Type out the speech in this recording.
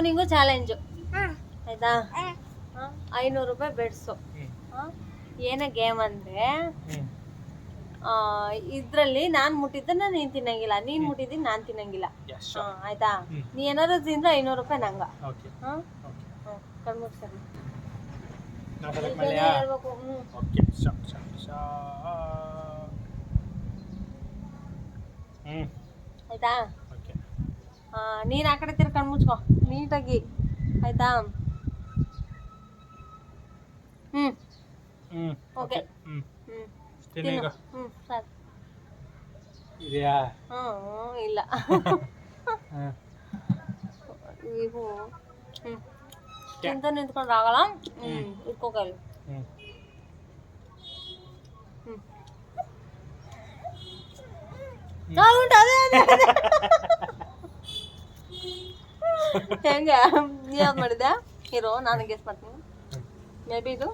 ನಿಂಗೂ ಚಾಲೆಂಜು ಆಯ್ತಾ 500 ರೂಪಾಯಿ ಬೆಡ್ಸು. ಏನ ಗೇಮ್ ಅಂದ್ರೆ ಇದ್ರಲ್ಲಿ ನಾನ್ ಮುಟ್ಟಿದ್ದನ್ನ ನೀನ್ ತಿನ್ನಂಗಿಲ್ಲ, ನೀನ್ ಮುಟ್ಟಿದ್ದೀನಿ ನಾನ್ ತಿನ್ನಂಗಿಲ್ಲ. ಆಯ್ತಾ? ನೀ ಏನಾದ್ರು ತಿಂದ್ರೆ 500 ರೂಪಾಯಿ ನಂಗ. ಕಣ್ಮುಚ್ಕೊಂಡು ಹೇಳ್ಬೇಕು. ಆಯ್ತಾ? ನೀನ್ ಆ ಕಡೆ ತಿರ್ಗಿ ಕಣ್ಮುಚ್ಕೋ ನೀಟಾಗಿ. ಆಯ್ತಾ? ಓಕೆ. ಸರ್ ಇಲ್ಲ ನೀವು ತಿಂತ ನಿಂತ್ಕೊಂಡ್ರೆ ಆಗಲ್ಲ. ಇಟ್ಕೋಕಲ್ಲಿ. ಹೆಂಗೆ ಯಾವ್ದು ಮಾಡಿದ್ದೆ? ಇರೋ ನಾನು ಗೆಸ್ ಮಾಡ್ತೀನಿ. ಮೇ ಬಿ ಇದು